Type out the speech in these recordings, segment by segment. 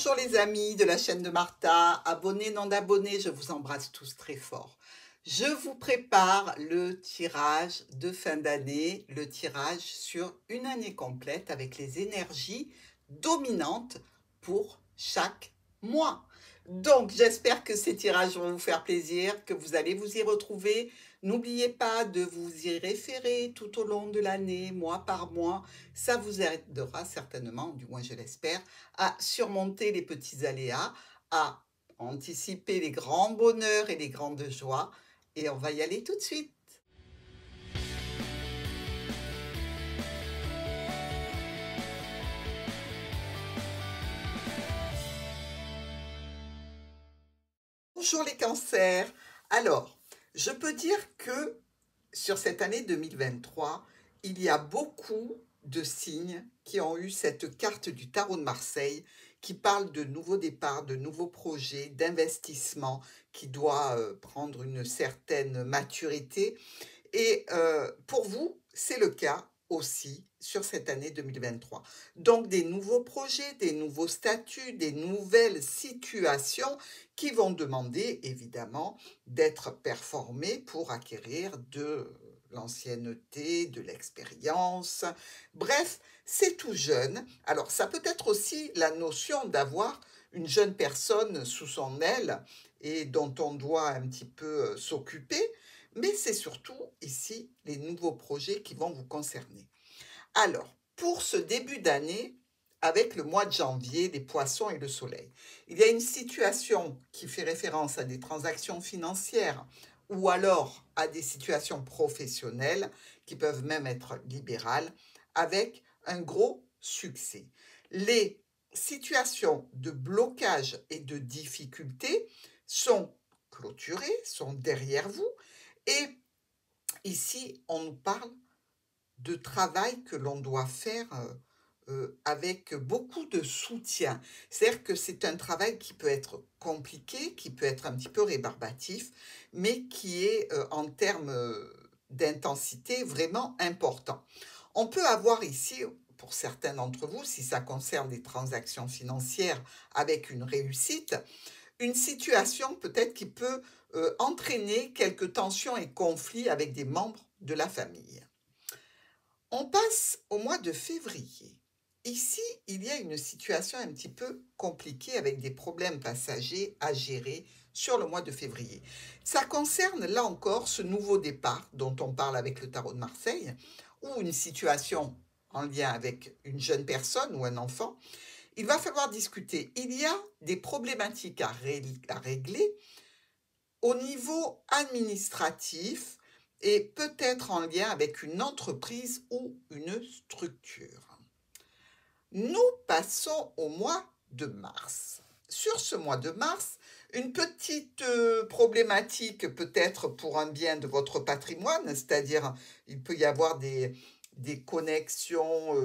Bonjour les amis de la chaîne de Martha, abonnés, non abonnés, je vous embrasse tous très fort. Je vous prépare le tirage de fin d'année, le tirage sur une année complète avec les énergies dominantes pour chaque mois. Donc j'espère que ces tirages vont vous faire plaisir, que vous allez vous y retrouver. N'oubliez pas de vous y référer tout au long de l'année, mois par mois. Ça vous aidera certainement, du moins je l'espère, à surmonter les petits aléas, à anticiper les grands bonheurs et les grandes joies. Et on va y aller tout de suite. Bonjour les cancers. Alors, je peux dire que sur cette année 2023, il y a beaucoup de signes qui ont eu cette carte du tarot de Marseille qui parle de nouveaux départs, de nouveaux projets, d'investissement qui doit prendre une certaine maturité. Et pour vous, c'est le cas aussi sur cette année 2023. Donc des nouveaux projets, des nouveaux statuts, des nouvelles situations qui vont demander évidemment d'être performés pour acquérir de l'ancienneté, de l'expérience. Bref, c'est tout jeune. Alors ça peut être aussi la notion d'avoir une jeune personne sous son aile et dont on doit un petit peu s'occuper, mais c'est surtout ici les nouveaux projets qui vont vous concerner. Alors, pour ce début d'année, avec le mois de janvier, les poissons et le soleil, il y a une situation qui fait référence à des transactions financières ou alors à des situations professionnelles qui peuvent même être libérales avec un gros succès. Les situations de blocage et de difficulté sont clôturées, sont derrière vous et ici, on nous parle de travail que l'on doit faire avec beaucoup de soutien. C'est-à-dire que c'est un travail qui peut être compliqué, qui peut être un petit peu rébarbatif, mais qui est en termes d'intensité vraiment important. On peut avoir ici, pour certains d'entre vous, si ça concerne des transactions financières avec une réussite, une situation peut-être qui peut entraîner quelques tensions et conflits avec des membres de la famille. On passe au mois de février. Ici, il y a une situation un petit peu compliquée avec des problèmes passagers à gérer sur le mois de février. Ça concerne là encore ce nouveau départ dont on parle avec le tarot de Marseille, ou une situation en lien avec une jeune personne ou un enfant. Il va falloir discuter. Il y a des problématiques à régler au niveau administratif et peut-être en lien avec une entreprise ou une structure. Nous passons au mois de mars. Sur ce mois de mars, une petite problématique peut-être pour un bien de votre patrimoine, c'est-à-dire il peut y avoir des connexions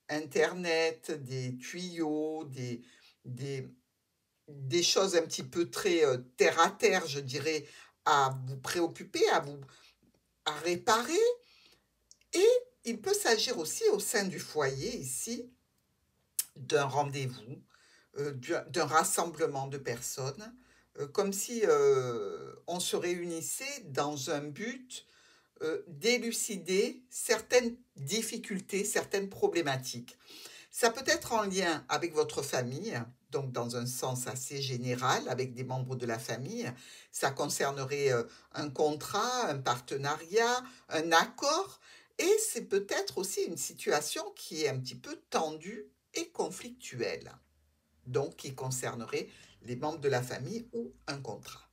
Internet, des tuyaux, des choses un petit peu très terre à terre, je dirais, à vous préoccuper, à réparer. Et il peut s'agir aussi au sein du foyer ici d'un rendez-vous, d'un rassemblement de personnes, comme si on se réunissait dans un but d'élucider certaines difficultés, certaines problématiques. Ça peut être en lien avec votre famille, donc dans un sens assez général, avec des membres de la famille. Ça concernerait un contrat, un partenariat, un accord, et c'est peut-être aussi une situation qui est un petit peu tendue et conflictuelle, donc qui concernerait les membres de la famille ou un contrat.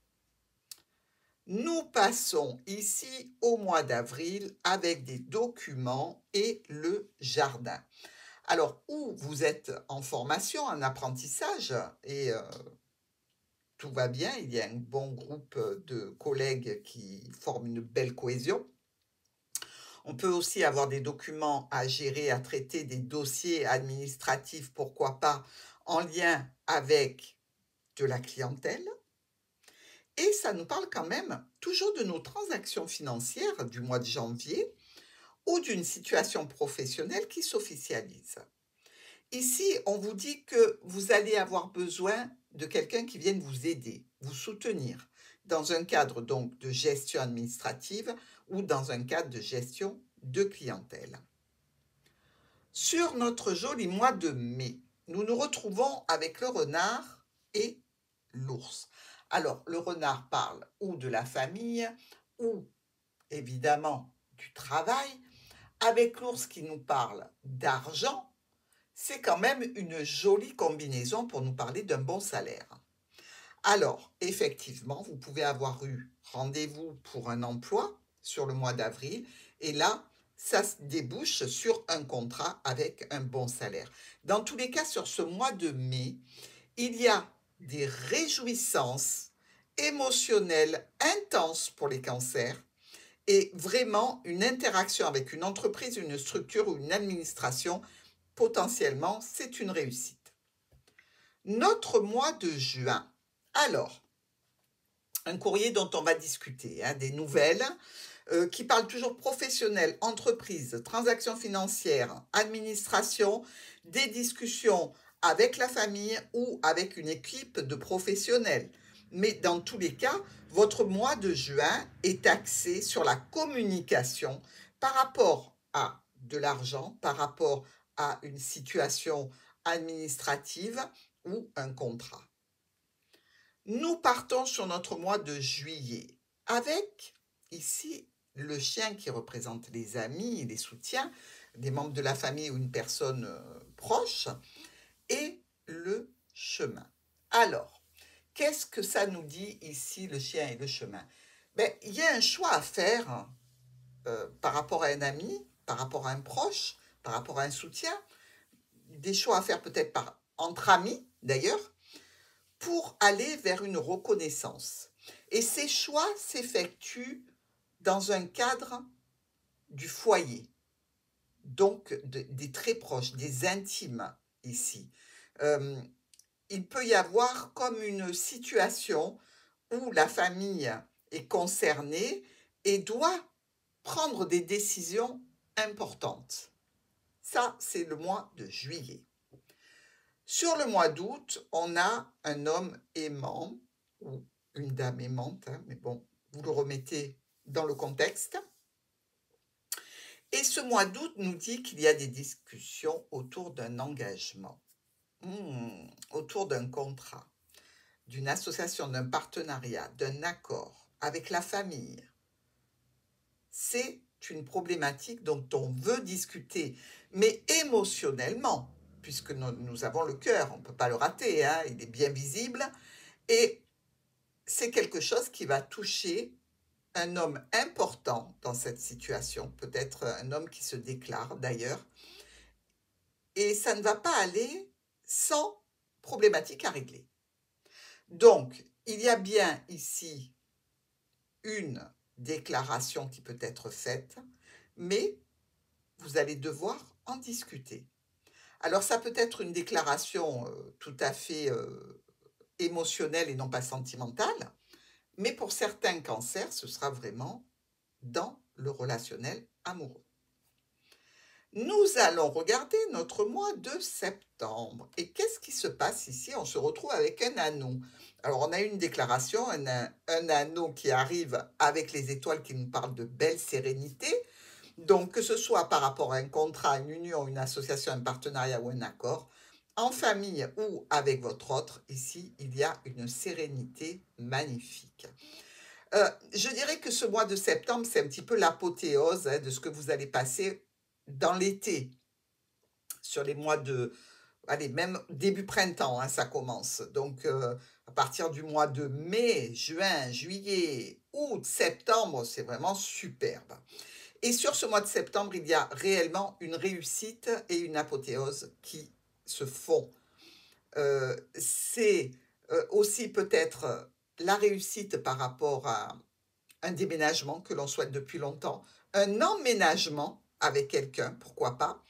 Nous passons ici au mois d'avril avec des documents et le jardin. Alors, où vous êtes en formation, en apprentissage, et tout va bien, il y a un bon groupe de collègues qui forment une belle cohésion. On peut aussi avoir des documents à gérer, à traiter, des dossiers administratifs, pourquoi pas, en lien avec de la clientèle. Et ça nous parle quand même toujours de nos transactions financières du mois de janvier ou d'une situation professionnelle qui s'officialise. Ici, on vous dit que vous allez avoir besoin de quelqu'un qui vienne vous aider, vous soutenir, dans un cadre donc de gestion administrative ou dans un cadre de gestion de clientèle. Sur notre joli mois de mai, nous nous retrouvons avec le renard et l'ours. Alors, le renard parle ou de la famille ou évidemment du travail. Avec l'ours qui nous parle d'argent, c'est quand même une jolie combinaison pour nous parler d'un bon salaire. Alors, effectivement, vous pouvez avoir eu rendez-vous pour un emploi sur le mois d'avril et là, ça se débouche sur un contrat avec un bon salaire. Dans tous les cas, sur ce mois de mai, il y a des réjouissances émotionnelles intenses pour les cancers et vraiment une interaction avec une entreprise, une structure ou une administration, potentiellement, c'est une réussite. Notre mois de juin. Alors, un courrier dont on va discuter, des nouvelles, qui parlent toujours professionnel, entreprise, transactions financières, administration, des discussions avec la famille ou avec une équipe de professionnels. Mais dans tous les cas, votre mois de juin est axé sur la communication par rapport à de l'argent, par rapport à une situation administrative ou un contrat. Nous partons sur notre mois de juillet avec ici le chien qui représente les amis, les soutiens, des membres de la famille ou une personne proche, et le chemin. Alors, qu'est-ce que ça nous dit ici, le chien et le chemin? Il y a un choix à faire par rapport à un ami, par rapport à un proche, par rapport à un soutien, des choix à faire peut-être entre amis d'ailleurs, pour aller vers une reconnaissance. Et ces choix s'effectuent dans un cadre du foyer, donc des très proches, des intimes ici. Il peut y avoir comme une situation où la famille est concernée et doit prendre des décisions importantes. Ça, c'est le mois de juillet. Sur le mois d'août, on a un homme aimant ou une dame aimante, mais bon, vous le remettez dans le contexte. Et ce mois d'août nous dit qu'il y a des discussions autour d'un engagement, autour d'un contrat, d'une association, d'un partenariat, d'un accord avec la famille. C'est une problématique dont on veut discuter, mais émotionnellement, puisque nous avons le cœur, on ne peut pas le rater, il est bien visible, et c'est quelque chose qui va toucher un homme important dans cette situation, peut-être un homme qui se déclare d'ailleurs, et ça ne va pas aller sans problématique à régler. Donc, il y a bien ici une déclaration qui peut être faite, mais vous allez devoir en discuter. Alors, ça peut être une déclaration tout à fait émotionnelle et non pas sentimentale, mais pour certains cancers, ce sera vraiment dans le relationnel amoureux. Nous allons regarder notre mois de septembre. Et qu'est-ce qui se passe ici? On se retrouve avec un anneau. Alors, on a une déclaration, un anneau qui arrive avec les étoiles qui nous parlent de belle sérénité. Donc, que ce soit par rapport à un contrat, une union, une association, un partenariat ou un accord, en famille ou avec votre autre, ici, il y a une sérénité magnifique. Je dirais que ce mois de septembre, c'est un petit peu l'apothéose de ce que vous allez passer dans l'été, sur les mois de... Allez, même début printemps, ça commence. Donc, à partir du mois de mai, juin, juillet, août, septembre, c'est vraiment superbe. Et sur ce mois de septembre, il y a réellement une réussite et une apothéose qui se font. C'est aussi peut-être la réussite par rapport à un déménagement que l'on souhaite depuis longtemps, un emménagement avec quelqu'un, pourquoi pas.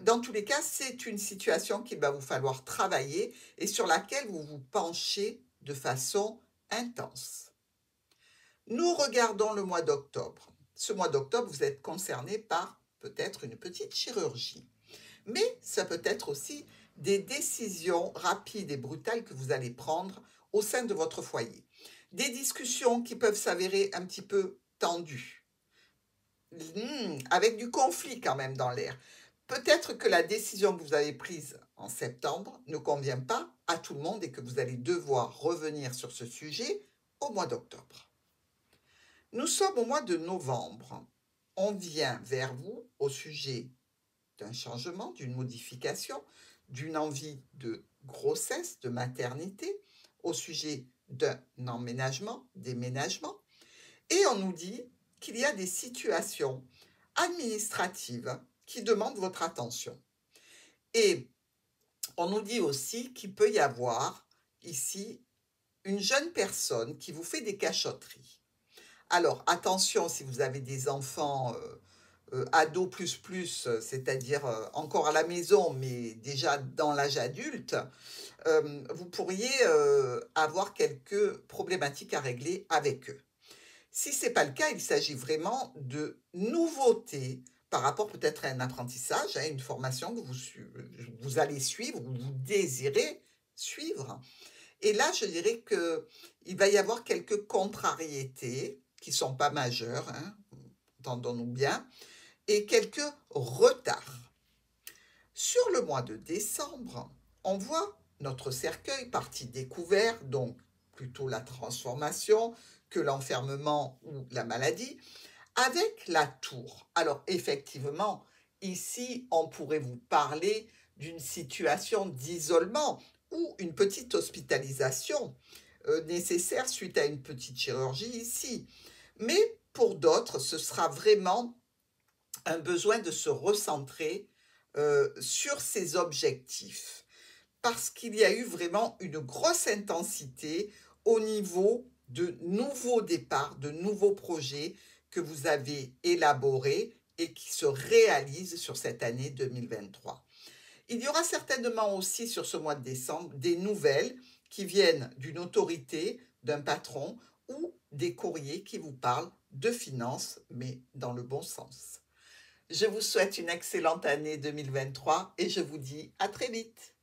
Dans tous les cas, c'est une situation qu'il va vous falloir travailler et sur laquelle vous vous penchez de façon intense. Nous regardons le mois d'octobre. Ce mois d'octobre, vous êtes concerné par peut-être une petite chirurgie. Mais ça peut être aussi des décisions rapides et brutales que vous allez prendre au sein de votre foyer. Des discussions qui peuvent s'avérer un petit peu tendues, avec du conflit quand même dans l'air. Peut-être que la décision que vous avez prise en septembre ne convient pas à tout le monde et que vous allez devoir revenir sur ce sujet au mois d'octobre. Nous sommes au mois de novembre. On vient vers vous au sujet d'un changement, d'une modification, d'une envie de grossesse, de maternité, au sujet d'un emménagement, déménagement. Et on nous dit qu'il y a des situations administratives qui demandent votre attention. Et on nous dit aussi qu'il peut y avoir ici une jeune personne qui vous fait des cachotteries. Alors attention si vous avez des enfants ados plus, c'est-à-dire encore à la maison, mais déjà dans l'âge adulte, vous pourriez avoir quelques problématiques à régler avec eux. Si ce n'est pas le cas, il s'agit vraiment de nouveautés par rapport peut-être à un apprentissage, à une formation que vous allez suivre ou vous désirez suivre. Et là, je dirais qu'il va y avoir quelques contrariétés qui ne sont pas majeures, hein, entendons-nous bien, et quelques retards. Sur le mois de décembre, on voit notre cercueil, partie découvert, donc plutôt la transformation que l'enfermement ou la maladie, avec la tour. Alors effectivement, ici, on pourrait vous parler d'une situation d'isolement ou une petite hospitalisation nécessaire suite à une petite chirurgie ici. Mais pour d'autres, ce sera vraiment un besoin de se recentrer sur ses objectifs parce qu'il y a eu vraiment une grosse intensité au niveau de nouveaux départs, de nouveaux projets que vous avez élaborés et qui se réalisent sur cette année 2023. Il y aura certainement aussi sur ce mois de décembre des nouvelles qui viennent d'une autorité, d'un patron ou des courriers qui vous parlent de finances, mais dans le bon sens. Je vous souhaite une excellente année 2023 et je vous dis à très vite.